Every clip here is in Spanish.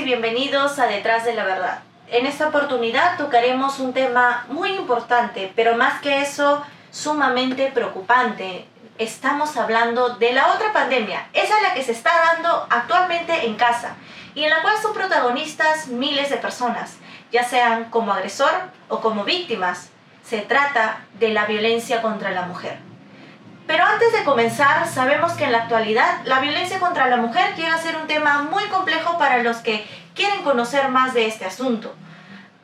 bienvenidos a Detrás de la Verdad. En esta oportunidad tocaremos un tema muy importante, pero más que eso, sumamente preocupante. Estamos hablando de la otra pandemia, esa es la que se está dando actualmente en casa y en la cual son protagonistas miles de personas, ya sean como agresor o como víctimas. Se trata de la violencia contra la mujer. Pero antes de comenzar, sabemos que en la actualidad la violencia contra la mujer llega a ser un tema muy complejo para los que quieren conocer más de este asunto.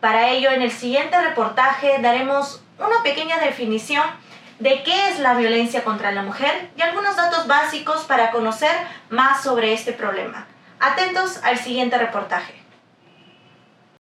Para ello, en el siguiente reportaje daremos una pequeña definición de qué es la violencia contra la mujer y algunos datos básicos para conocer más sobre este problema. Atentos al siguiente reportaje.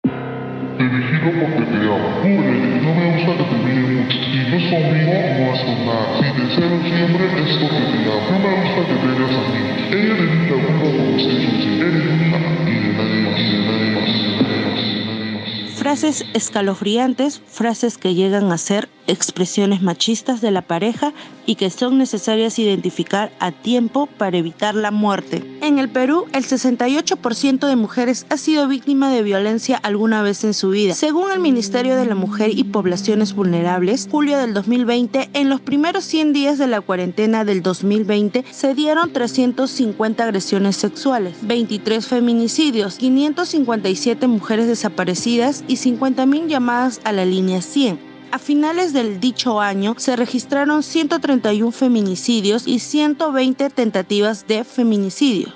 Te vigilo porque te amo. Pobre, no me gusta que te miren mucho. Si no es conmigo, no es con nada. Si te celo siempre, es porque te amo. No me gusta que tengas amigos. Ella de mí la culpa como ustedes. Eres mía y de nadie más, y de nadie más, y de nadie más, y de nadie más. Frases escalofriantes, frases que llegan a ser expresiones machistas de la pareja y que son necesarias identificar a tiempo para evitar la muerte. En el Perú, el 68% de mujeres ha sido víctima de violencia alguna vez en su vida. Según el Ministerio de la Mujer y Poblaciones Vulnerables, julio del 2020, en los primeros 100 días de la cuarentena del 2020, se dieron 350 agresiones sexuales, 23 feminicidios, 557 mujeres desaparecidas y 50.000 llamadas a la línea 100. A finales del dicho año se registraron 131 feminicidios y 120 tentativas de feminicidio.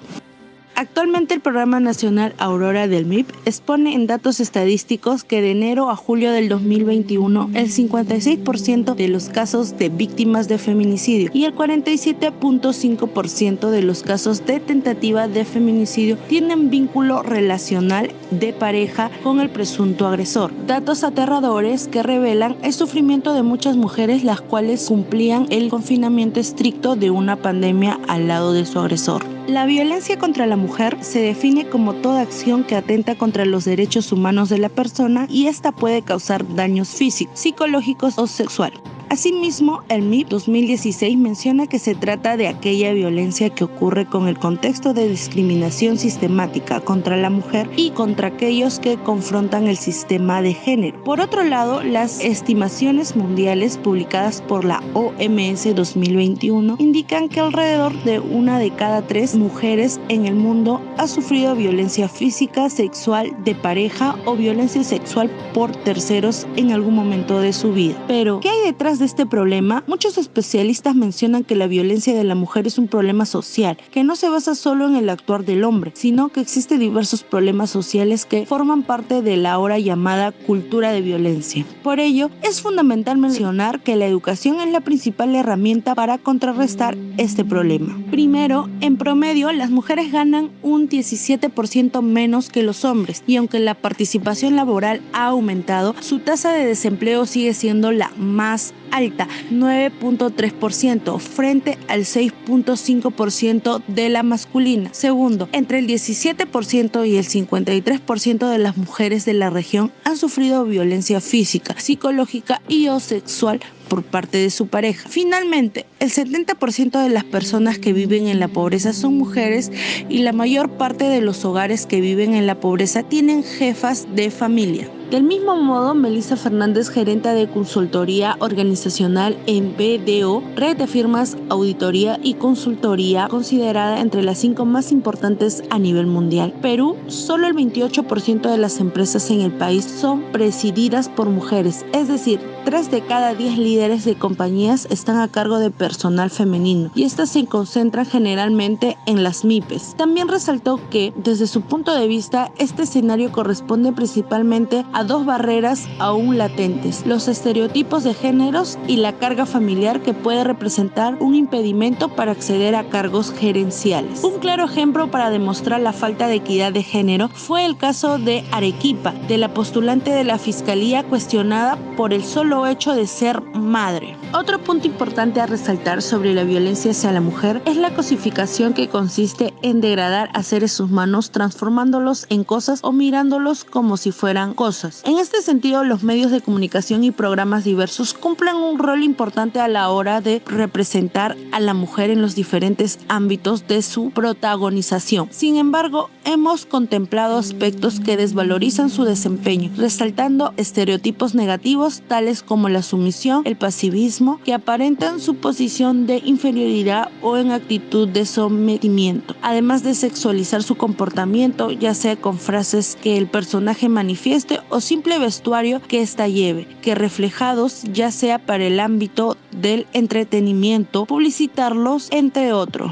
Actualmente el Programa Nacional Aurora del MIP expone en datos estadísticos que de enero a julio del 2021 el 56% de los casos de víctimas de feminicidio y el 47.5% de los casos de tentativa de feminicidio tienen vínculo relacional de pareja con el presunto agresor. Datos aterradores que revelan el sufrimiento de muchas mujeres las cuales cumplían el confinamiento estricto de una pandemia al lado de su agresor. La violencia contra la mujer se define como toda acción que atenta contra los derechos humanos de la persona y esta puede causar daños físicos, psicológicos o sexuales. Asimismo, el MIP 2016 menciona que se trata de aquella violencia que ocurre con el contexto de discriminación sistemática contra la mujer y contra aquellos que confrontan el sistema de género. Por otro lado, las estimaciones mundiales publicadas por la OMS 2021 indican que alrededor de 1 de cada 3 mujeres en el mundo ha sufrido violencia física, sexual, de pareja o violencia sexual por terceros en algún momento de su vida. Pero, ¿qué hay detrás de este problema? Muchos especialistas mencionan que la violencia de la mujer es un problema social, que no se basa solo en el actuar del hombre, sino que existen diversos problemas sociales que forman parte de la ahora llamada cultura de violencia. Por ello, es fundamental mencionar que la educación es la principal herramienta para contrarrestar este problema. Primero, en promedio, las mujeres ganan un 17% menos que los hombres, y aunque la participación laboral ha aumentado, su tasa de desempleo sigue siendo la más alta, 9.3% frente al 6.5% de la masculina. Segundo, entre el 17% y el 53% de las mujeres de la región han sufrido violencia física, psicológica y o sexual por parte de su pareja. Finalmente, el 70% de las personas que viven en la pobreza son mujeres y la mayor parte de los hogares que viven en la pobreza tienen jefas de familia. Del mismo modo, Melissa Fernández, gerenta de consultoría organizacional en BDO, red de firmas, auditoría y consultoría, considerada entre las 5 más importantes a nivel mundial. Perú, solo el 28% de las empresas en el país son presididas por mujeres, es decir, 3 de cada 10 líderes de compañías están a cargo de personal femenino y estas se concentran generalmente en las MIPES. También resaltó que, desde su punto de vista, este escenario corresponde principalmente a 2 barreras aún latentes: los estereotipos de géneros y la carga familiar que puede representar un impedimento para acceder a cargos gerenciales. Un claro ejemplo para demostrar la falta de equidad de género fue el caso de Arequipa, de la postulante de la Fiscalía cuestionada por el solo hecho de ser madre. Otro punto importante a resaltar sobre la violencia hacia la mujer es la cosificación, que consiste en degradar a seres humanos transformándolos en cosas o mirándolos como si fueran cosas. En este sentido, los medios de comunicación y programas diversos cumplen un rol importante a la hora de representar a la mujer en los diferentes ámbitos de su protagonización. Sin embargo, hemos contemplado aspectos que desvalorizan su desempeño, resaltando estereotipos negativos tales como la sumisión, el pasivismo, que aparentan su posición de inferioridad o en actitud de sometimiento, además de sexualizar su comportamiento, ya sea con frases que el personaje manifieste o simple vestuario que ésta lleve, que reflejados ya sea para el ámbito del entretenimiento, publicitarlos, entre otros.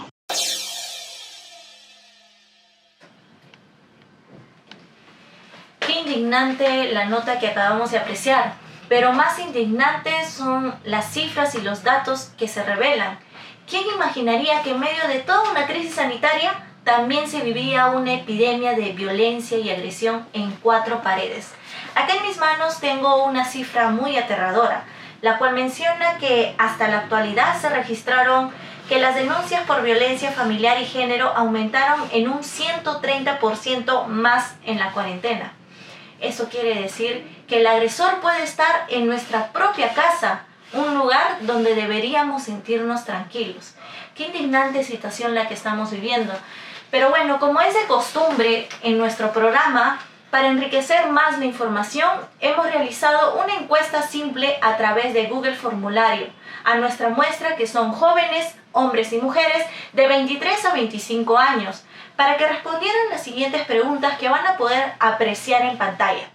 Qué indignante la nota que acabamos de apreciar, pero más indignantes son las cifras y los datos que se revelan. ¿Quién imaginaría que en medio de toda una crisis sanitaria también se vivía una epidemia de violencia y agresión en 4 paredes? Acá en mis manos tengo una cifra muy aterradora, la cual menciona que hasta la actualidad se registraron que las denuncias por violencia familiar y género aumentaron en un 130% más en la cuarentena. Eso quiere decir que el agresor puede estar en nuestra propia casa, un lugar donde deberíamos sentirnos tranquilos. Qué indignante situación la que estamos viviendo. Pero bueno, como es de costumbre en nuestro programa, para enriquecer más la información, hemos realizado una encuesta simple a través de Google Formulario a nuestra muestra, que son jóvenes, hombres y mujeres de 23 a 25 años, para que respondieran las siguientes preguntas que van a poder apreciar en pantalla.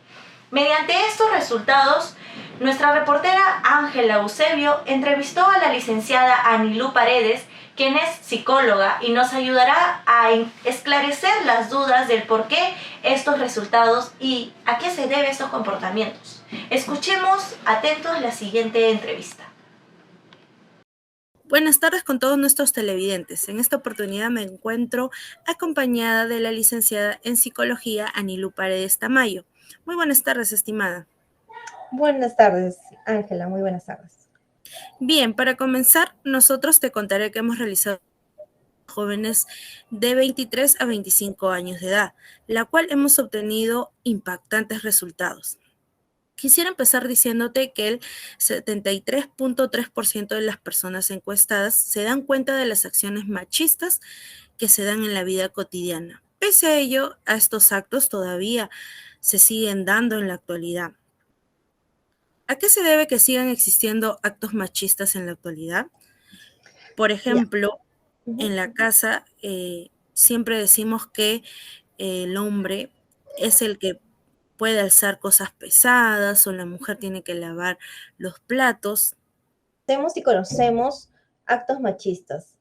Mediante estos resultados, nuestra reportera Ángela Eusebio entrevistó a la licenciada Anilú Paredes, quien es psicóloga y nos ayudará a esclarecer las dudas del por qué estos resultados y a qué se deben estos comportamientos. Escuchemos atentos la siguiente entrevista. Buenas tardes con todos nuestros televidentes. En esta oportunidad me encuentro acompañada de la licenciada en psicología Anilú Paredes Tamayo. Muy buenas tardes, estimada. Buenas tardes, Ángela, muy buenas tardes. Bien, para comenzar, nosotros te contaré que hemos realizado jóvenes de 23 a 25 años de edad, la cual hemos obtenido impactantes resultados. Quisiera empezar diciéndote que el 73.3% de las personas encuestadas se dan cuenta de las acciones machistas que se dan en la vida cotidiana. Pese a ello, a estos actos todavía se siguen dando en la actualidad. ¿A qué se debe que sigan existiendo actos machistas en la actualidad? Por ejemplo, en la casa siempre decimos que el hombre es el que puede alzar cosas pesadas o la mujer tiene que lavar los platos. Tenemos y conocemos actos machistas.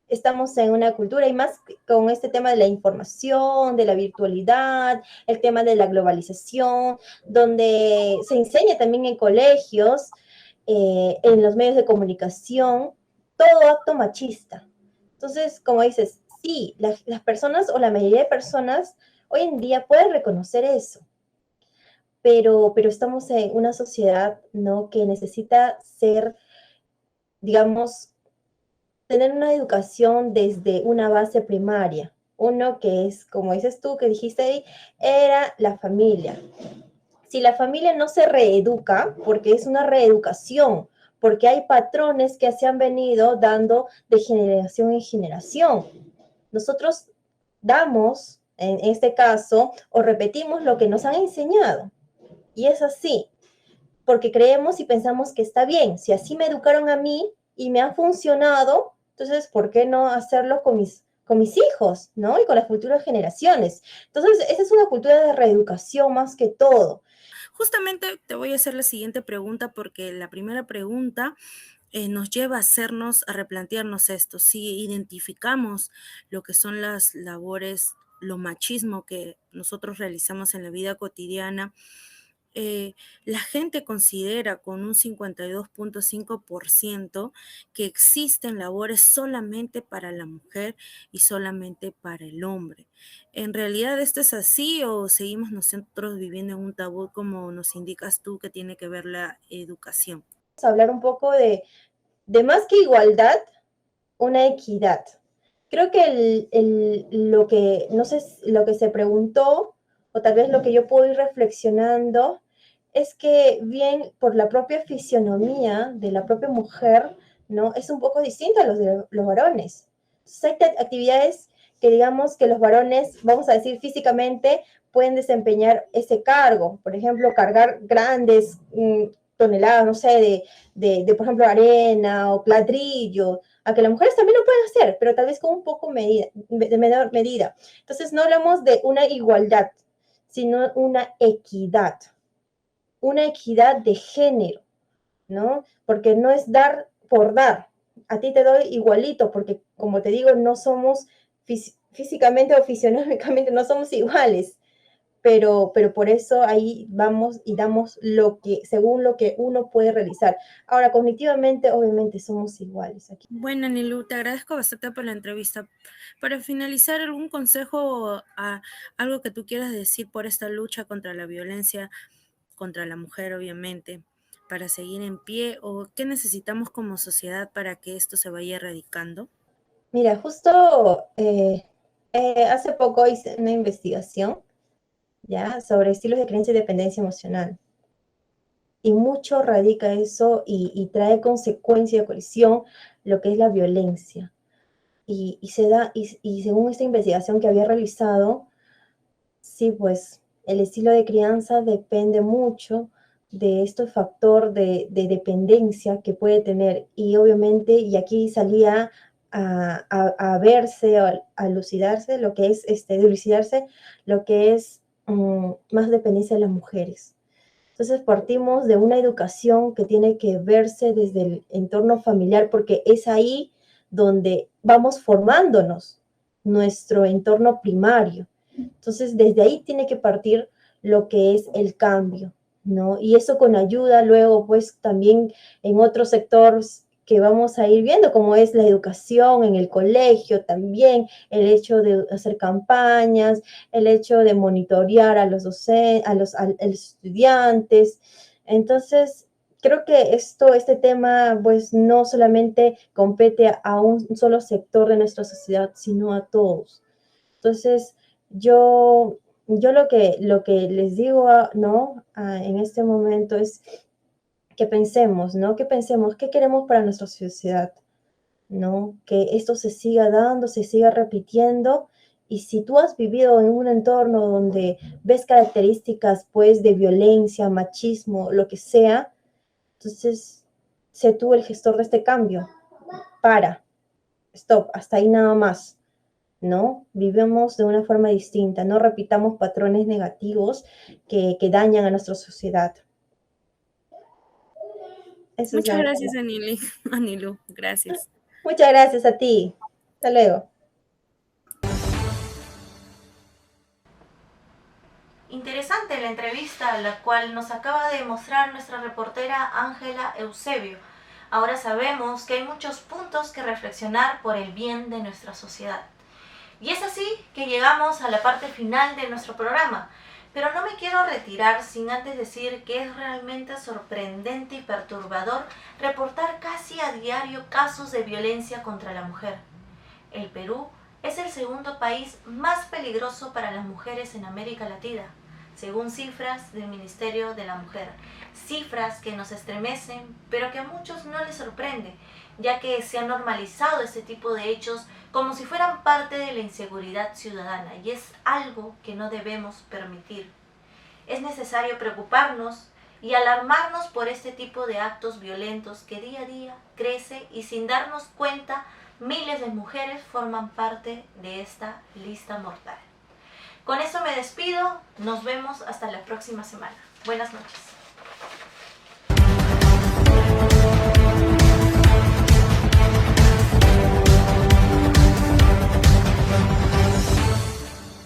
Estamos en una cultura y más con este tema de la información, de la virtualidad, el tema de la globalización, donde se enseña también en colegios, en los medios de comunicación, todo acto machista. Entonces, como dices, sí, las personas o la mayoría de personas hoy en día pueden reconocer eso. Pero estamos en una sociedad, ¿no?, que necesita ser, digamos, tener una educación desde una base primaria. Uno que es, como dices tú, que dijiste ahí, era la familia. Si la familia no se reeduca, porque es una reeducación, porque hay patrones que se han venido dando de generación en generación. Nosotros damos, en este caso, o repetimos lo que nos han enseñado. Y es así, porque creemos y pensamos que está bien. Si así me educaron a mí y me ha funcionado, entonces, ¿por qué no hacerlo con mis hijos, ¿no? Y con las futuras generaciones. Entonces, esa es una cultura de reeducación más que todo. Justamente te voy a hacer la siguiente pregunta porque la primera pregunta nos lleva a replantearnos esto. Si identificamos lo que son las labores, lo machismo que nosotros realizamos en la vida cotidiana, la gente considera con un 52.5% que existen labores solamente para la mujer y solamente para el hombre. ¿En realidad esto es así o seguimos nosotros viviendo en un tabú como nos indicas tú que tiene que ver la educación? hablar un poco de más que igualdad, una equidad. Creo que lo que, no sé, lo que se preguntó, o tal vez lo que yo puedo ir reflexionando, es que bien por la propia fisionomía de la propia mujer, ¿no? Es un poco distinta a los de los varones. Entonces, hay actividades que digamos que los varones, vamos a decir físicamente, pueden desempeñar ese cargo. Por ejemplo, cargar grandes toneladas, no sé, por ejemplo, arena o ladrillo, a que las mujeres también lo pueden hacer, pero tal vez con un poco de menor medida. Entonces, no hablamos de una igualdad, sino una equidad de género, ¿no? Porque no es dar por dar. A ti te doy igualito, porque como te digo, no somos físicamente o fisionómicamente, no somos iguales. Pero por eso ahí vamos y damos lo que, según lo que uno puede realizar. Ahora, cognitivamente, obviamente, somos iguales aquí. Bueno, Nilu, te agradezco bastante por la entrevista. Para finalizar, ¿algún consejo a algo que tú quieras decir por esta lucha contra la violencia contra la mujer, obviamente, para seguir en pie? ¿O qué necesitamos como sociedad para que esto se vaya erradicando? Mira, justo hace poco hice una investigación ya sobre estilos de creencia y dependencia emocional. Y mucho radica eso y trae consecuencia de colisión lo que es la violencia. Y según esta investigación que había realizado, sí, pues el estilo de crianza depende mucho de este factor de dependencia que puede tener. Y obviamente, y aquí salía a verse, a lucidarse lo que es, dilucidarse lo que es más dependencia de las mujeres. Entonces partimos de una educación que tiene que verse desde el entorno familiar, porque es ahí donde vamos formándonos nuestro entorno primario. Entonces desde ahí tiene que partir lo que es el cambio, ¿no? Y eso con ayuda luego pues también en otros sectores que vamos a ir viendo, como es la educación en el colegio también, el hecho de hacer campañas, el hecho de monitorear a los docentes, a los estudiantes. Entonces, creo que este tema, pues, no solamente compete a un solo sector de nuestra sociedad, sino a todos. Entonces, yo lo que les digo, ¿no? En este momento es que pensemos, ¿no? Que pensemos qué queremos para nuestra sociedad, ¿no? Que esto se siga dando, se siga repitiendo. Y si tú has vivido en un entorno donde ves características, pues, de violencia, machismo, lo que sea, entonces, sé tú el gestor de este cambio. Stop, hasta ahí nada más, ¿no? Vivemos de una forma distinta, no repitamos patrones negativos que dañan a nuestra sociedad. Eso es Muchas la gracias, verdad. Anilu. Gracias. Muchas gracias a ti. Hasta luego. Interesante la entrevista, la cual nos acaba de mostrar nuestra reportera Ángela Eusebio. Ahora sabemos que hay muchos puntos que reflexionar por el bien de nuestra sociedad. Y es así que llegamos a la parte final de nuestro programa. Pero no me quiero retirar sin antes decir que es realmente sorprendente y perturbador reportar casi a diario casos de violencia contra la mujer. El Perú es el segundo país más peligroso para las mujeres en América Latina, según cifras del Ministerio de la Mujer. Cifras que nos estremecen, pero que a muchos no les sorprende, ya que se ha normalizado este tipo de hechos como si fueran parte de la inseguridad ciudadana, y es algo que no debemos permitir. Es necesario preocuparnos y alarmarnos por este tipo de actos violentos que día a día crece y sin darnos cuenta miles de mujeres forman parte de esta lista mortal. Con eso me despido, nos vemos hasta la próxima semana. Buenas noches.